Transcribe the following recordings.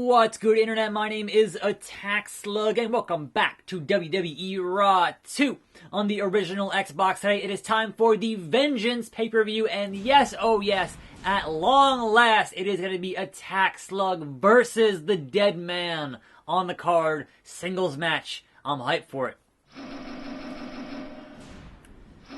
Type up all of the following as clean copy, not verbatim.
What's good, Internet? My name is attackslug, and welcome back to WWE Raw 2 on the original Xbox. Today, it is time for the Vengeance pay-per-view, and yes, oh yes, at long last, it is going to be attackslug versus the Dead Man on the card. Singles match. I'm hyped for it.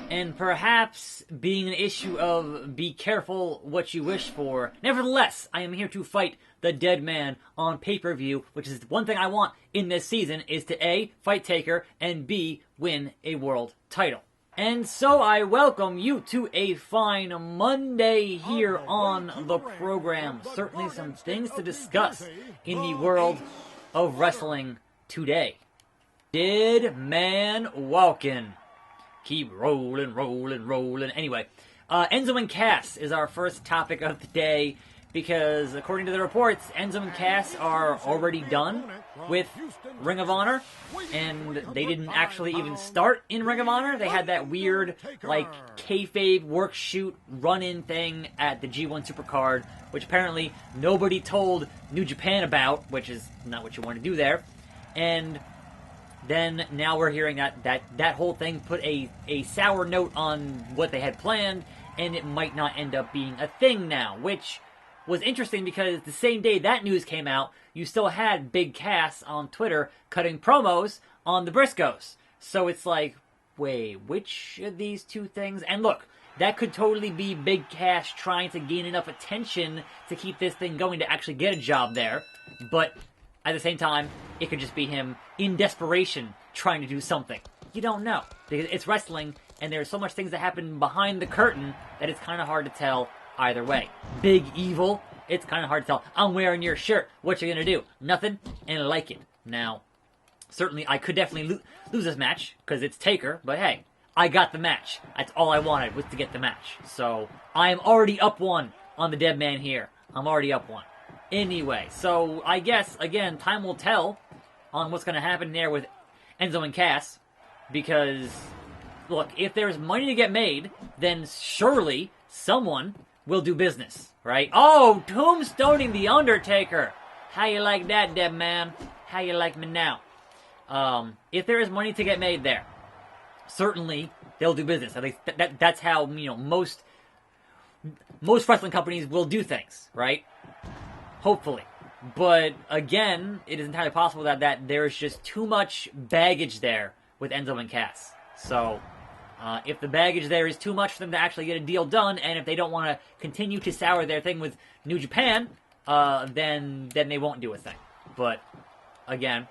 And perhaps being an issue of be careful what you wish for, nevertheless, I am here to fight the Dead Man on pay-per-view, which is one thing I want in this season, is to A, fight Taker, and B, win a world title. And so I welcome you to a fine Monday here on the program. Certainly some things to discuss in the world of wrestling today. Dead Man walking. Keep rolling. Anyway, Enzo and Cass is our first topic of the day because, according to the reports, Enzo and Cass are already done with Ring of Honor, and they didn't actually even start in Ring of Honor. They had that weird, kayfabe work shoot run-in thing at the G1 Supercard, which apparently nobody told New Japan about, which is not what you want to do there. And then now we're hearing that whole thing put a sour note on what they had planned, and it might not end up being a thing now, which was interesting because the same day that news came out, you still had Big Cass on Twitter cutting promos on the Briscoes. So it's like, wait, which of these two things? And look, that could totally be Big Cass trying to gain enough attention to keep this thing going to actually get a job there, but at the same time, it could just be him in desperation trying to do something. You don't know, because it's wrestling, and there's so much things that happen behind the curtain that it's kind of hard to tell either way. Big Evil, it's kind of hard to tell. I'm wearing your shirt. What you gonna do? Nothing, and I like it. Now, certainly I could definitely lose this match, because it's Taker, but hey, I got the match. That's all I wanted, was to get the match. So, I am already up one on the Dead Man here. I'm already up one. Anyway, so I guess, again, time will tell on what's going to happen there with Enzo and Cass, because, look, if there's money to get made, then surely someone will do business, right? Oh, tombstoning the Undertaker! How you like that, Dead Man? How you like me now? If there is money to get made there, certainly they'll do business. At least that's how, most wrestling companies will do things, right? Hopefully. But, again, it is entirely possible that there's just too much baggage there with Enzo and Cass. So, if the baggage there is too much for them to actually get a deal done, and if they don't want to continue to sour their thing with New Japan, then they won't do a thing. But, again,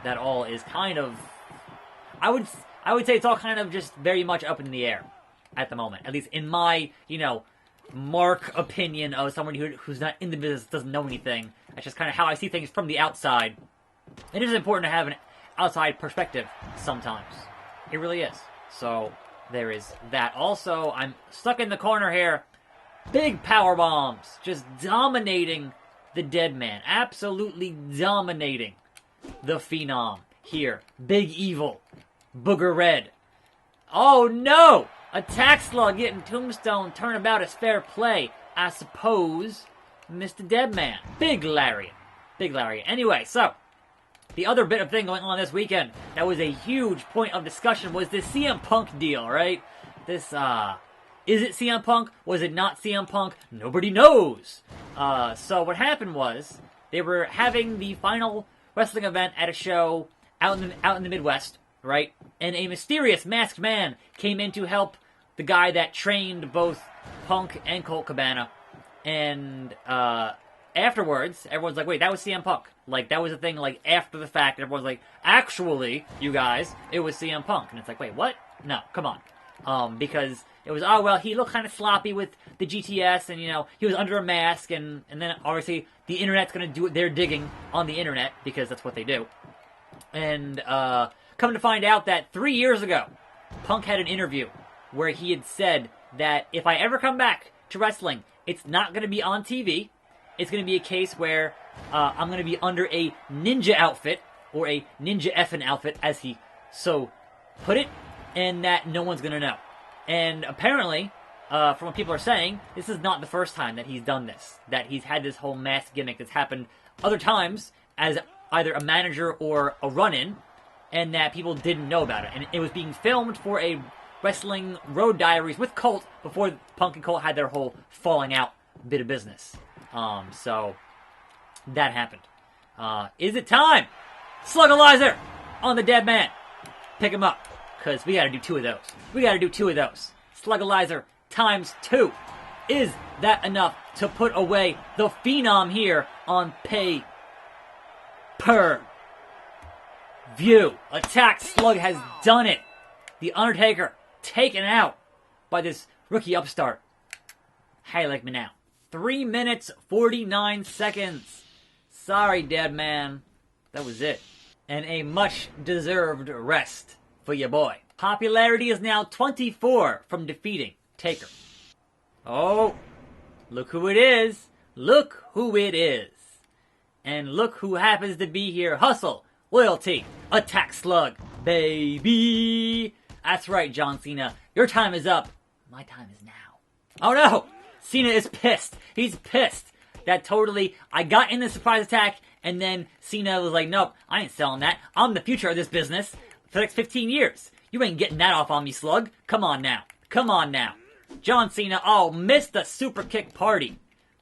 that all is kind of... I would say it's all kind of just very much up in the air at the moment. At least in my, mark opinion of someone who's not in the business, doesn't know anything. That's just kind of how I see things from the outside. It is important to have an outside perspective sometimes. It really is. So, there is that. Also, I'm stuck in the corner here. Big power bombs. Just dominating the Dead Man. Absolutely dominating the Phenom here. Big Evil. Booger Red. Oh no! Attackslug getting tombstone, turnabout is fair play, I suppose. Mr. Dead Man. Big lariat. Anyway, so, the other bit of thing going on this weekend that was a huge point of discussion was this CM Punk deal, right? This, is it CM Punk? Was it not CM Punk? Nobody knows. So what happened was, they were having the final wrestling event at a show out in the Midwest, right? And a mysterious masked man came in to help the guy that trained both Punk and Colt Cabana. And afterwards, everyone's like, wait, that was CM Punk. Like, that was a thing, after the fact. Everyone's like, actually, you guys, it was CM Punk. And it's like, wait, what? No, come on. Because it was, he looked kind of sloppy with the GTS, and, he was under a mask, and then, obviously, the internet's going to do their digging on the internet, because that's what they do. And, come to find out that 3 years ago, Punk had an interview where he had said that if I ever come back to wrestling, it's not going to be on TV. It's going to be a case where I'm going to be under a ninja outfit, or a ninja effing outfit, as he so put it, and that no one's going to know. And apparently, from what people are saying, this is not the first time that he's done this. That he's had this whole mask gimmick that's happened other times as either a manager or a run-in, and that people didn't know about it. And it was being filmed for a Wrestling Road Diaries with Colt before Punk and Colt had their whole falling out bit of business. So that happened. Is it time? Slugalizer on the dead man. Pick him up, because we gotta do 2 of those. We gotta do 2 of those. Slugalizer times 2. Is that enough to put away the Phenom here on pay per view? Attack Slug has done it. The Undertaker taken out by this rookie upstart. How you like me now? 3 minutes, 49 seconds. Sorry, dead man. That was it. And a much-deserved rest for your boy. Popularity is now 24 from defeating Taker. Oh, look who it is. Look who it is. And look who happens to be here. Hustle, loyalty, attack slug, baby. That's right, John Cena. Your time is up. My time is now. Oh no! Cena is pissed. He's pissed. That totally, I got in the surprise attack, and then Cena was like, nope, I ain't selling that. I'm the future of this business for the next 15 years. You ain't getting that off on me, slug. Come on now. Come on now. John Cena, oh, missed the super kick party.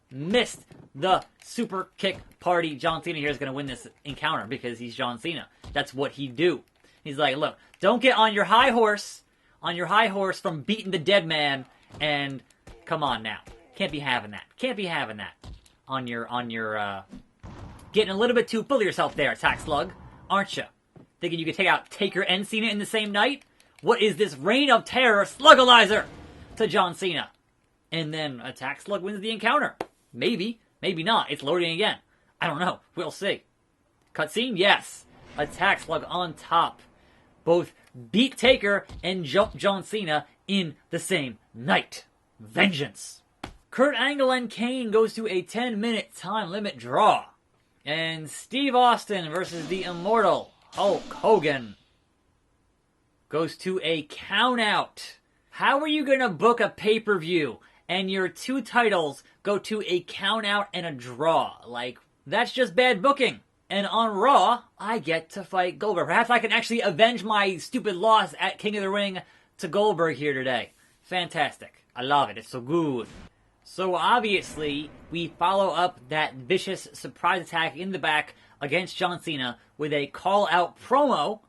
Missed the super kick party. John Cena here is going to win this encounter because he's John Cena. That's what he do. He's like, look, don't get on your high horse from beating the dead man, and come on now. Can't be having that. Can't be having that. On your, getting a little bit too full of yourself there, Attack Slug, aren't you? Thinking you could take out Taker and Cena in the same night? What is this reign of terror, Slugalizer, to John Cena? And then Attack Slug wins the encounter. Maybe, maybe not. It's loading again. I don't know. We'll see. Cutscene? Yes. Attack Slug on top. Both beat Taker and John Cena in the same night. Vengeance. Kurt Angle and Kane goes to a 10-minute time limit draw. And Steve Austin versus the immortal Hulk Hogan goes to a count-out. How are you going to book a pay-per-view and your 2 titles go to a count-out and a draw? Like, that's just bad booking. And on Raw, I get to fight Goldberg. Perhaps I can actually avenge my stupid loss at King of the Ring to Goldberg here today. Fantastic. I love it. It's so good. So obviously, we follow up that vicious surprise attack in the back against John Cena with a call-out promo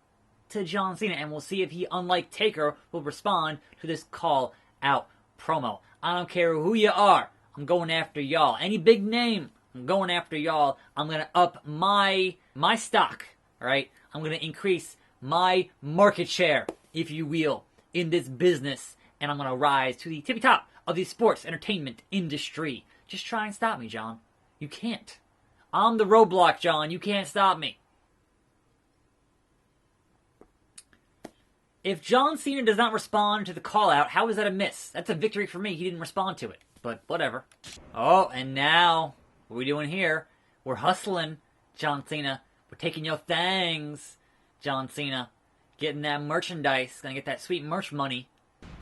to John Cena. And we'll see if he, unlike Taker, will respond to this call-out promo. I don't care who you are. I'm going after y'all. Any big name, I'm going after y'all. I'm going to up my stock, all right? I'm going to increase my market share, if you will, in this business. And I'm going to rise to the tippy top of the sports entertainment industry. Just try and stop me, John. You can't. I'm the roadblock, John. You can't stop me. If John Cena does not respond to the call-out, how is that a miss? That's a victory for me. He didn't respond to it. But whatever. Oh, and now, what are we doing here? We're hustling, John Cena. We're taking your things, John Cena. Getting that merchandise. Gonna get that sweet merch money.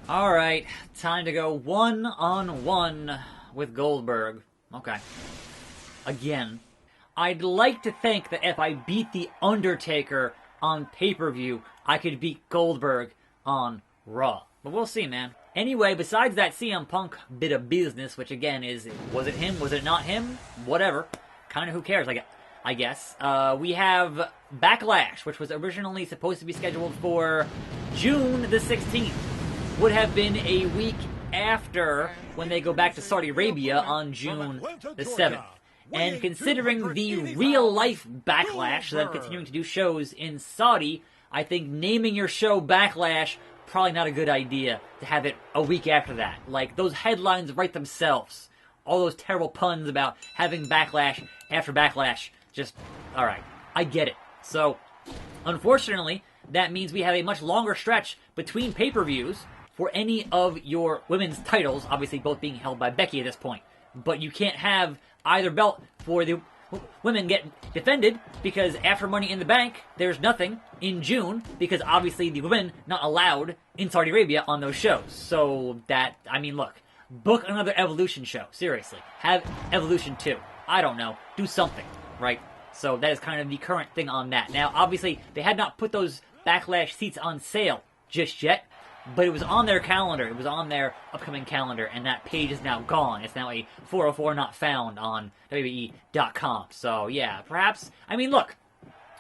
Alright, time to go one-on-one with Goldberg. Okay. Again. I'd like to think that if I beat The Undertaker on pay-per-view, I could beat Goldberg on Raw. But we'll see, man. Anyway, besides that CM Punk bit of business, which again is, was it him, was it not him? Whatever. Kind of who cares, I guess. We have Backlash, which was originally supposed to be scheduled for June the 16th. Would have been a week after when they go back to Saudi Arabia on June the 7th. And considering the real-life Backlash, that I'm continuing to do shows in Saudi, I think naming your show Backlash, probably not a good idea to have it a week after that. Like, those headlines write themselves. All those terrible puns about having Backlash after Backlash, just, alright, I get it. So, unfortunately, that means we have a much longer stretch between pay-per-views for any of your women's titles, obviously both being held by Becky at this point. But you can't have either belt for the women get defended because after Money in the Bank, there's nothing in June because obviously the women not allowed in Saudi Arabia on those shows. So that, I mean, look, book another Evolution show. Seriously. Have Evolution 2. I don't know. Do something, right? So that is kind of the current thing on that. Now, obviously, they had not put those Backlash seats on sale just yet, but it was on their calendar. It was on their upcoming calendar, and that page is now gone. It's now a 404 not found on WWE.com. So, yeah, perhaps, I mean, look,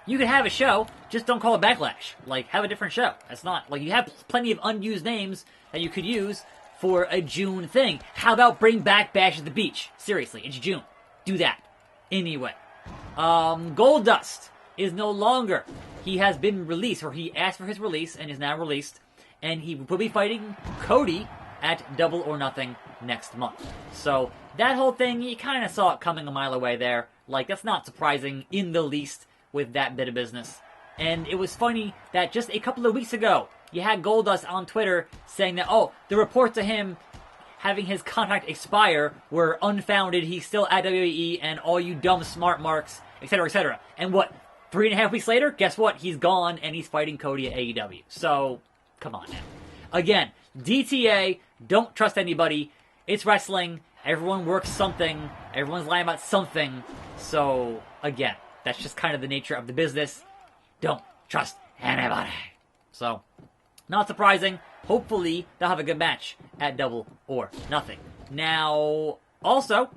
you could have a show, just don't call it Backlash. Like, have a different show. That's not, like, you have plenty of unused names that you could use for a June thing. How about bring back Bash at the Beach? Seriously, it's June. Do that. Anyway. Goldust is no longer. He has been released, or he asked for his release and is now released. And he will be fighting Cody at Double or Nothing next month. So that whole thing, you kind of saw it coming a mile away there. Like, that's not surprising in the least with that bit of business. And it was funny that just a couple of weeks ago, you had Goldust on Twitter saying that, oh, the reports of him having his contract expire were unfounded, he's still at WWE, and all you dumb smart marks, etc., etc. And what, 3.5 weeks later, guess what? He's gone, and he's fighting Cody at AEW. So, come on now. Again, DTA, don't trust anybody. It's wrestling. Everyone works something. Everyone's lying about something. So, again, that's just kind of the nature of the business. Don't trust anybody. So, not surprising. Hopefully, they'll have a good match at Double or Nothing. Now, also,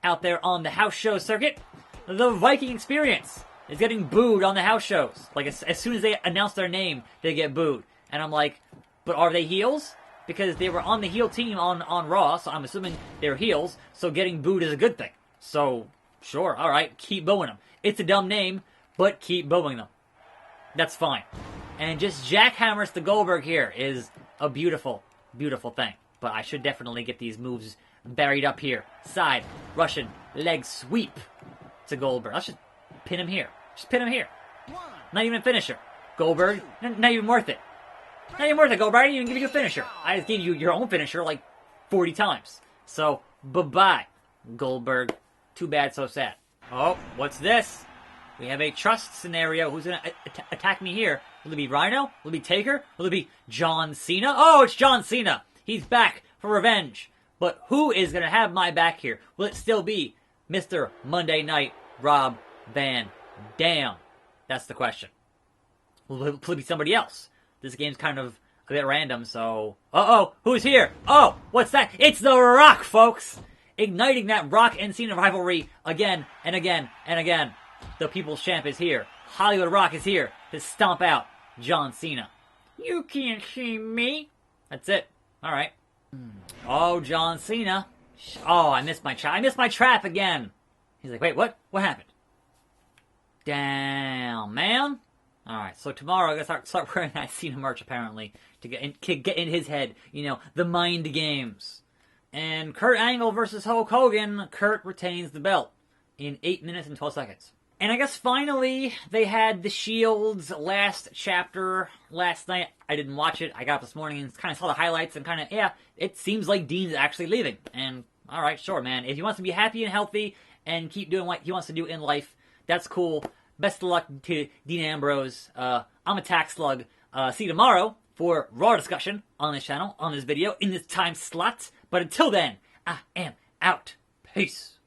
out there on the house show circuit, the Viking Experience is getting booed on the house shows. Like, as soon as they announce their name, they get booed. And I'm like, but are they heels? Because they were on the heel team on Raw, so I'm assuming they're heels, so getting booed is a good thing. So, sure, alright, keep booing them. It's a dumb name, but keep booing them. That's fine. And just jackhammers to Goldberg here is a beautiful, beautiful thing. But I should definitely get these moves buried up here. Side, Russian, leg sweep to Goldberg. Let's just pin him here. Just pin him here. Not even a finisher. Goldberg, not even worth it. Not even worth it, Goldberg. I didn't even give you a finisher. I just gave you your own finisher like 40 times. So, bye-bye, Goldberg. Too bad, so sad. Oh, what's this? We have a trust scenario. Who's going to attack me here? Will it be Rhino? Will it be Taker? Will it be John Cena? Oh, it's John Cena. He's back for revenge. But who is going to have my back here? Will it still be Mr. Monday Night Rob Van Dam? That's the question. Will it be somebody else? This game's kind of a bit random, so... Uh-oh, who's here? Oh, what's that? It's The Rock, folks! Igniting that Rock and Cena rivalry again and again and again. The People's Champ is here. Hollywood Rock is here to stomp out John Cena. You can't see me. That's it. All right. Oh, John Cena. Oh, I missed my trap. I missed my trap again. He's like, wait, what? What happened? Damn, man. All right. So tomorrow I gotta start wearing that Cena merch apparently to get in his head. You know, the mind games. And Kurt Angle versus Hulk Hogan. Kurt retains the belt in 8 minutes and 12 seconds. And I guess finally, they had the Shield's last chapter last night. I didn't watch it. I got up this morning and kind of saw the highlights and kind of, yeah, it seems like Dean's actually leaving. And, alright, sure, man. If he wants to be happy and healthy and keep doing what he wants to do in life, that's cool. Best of luck to Dean Ambrose. I'm attackslug. See you tomorrow for Raw discussion on this channel, on this video, in this time slot. But until then, I am out. Peace.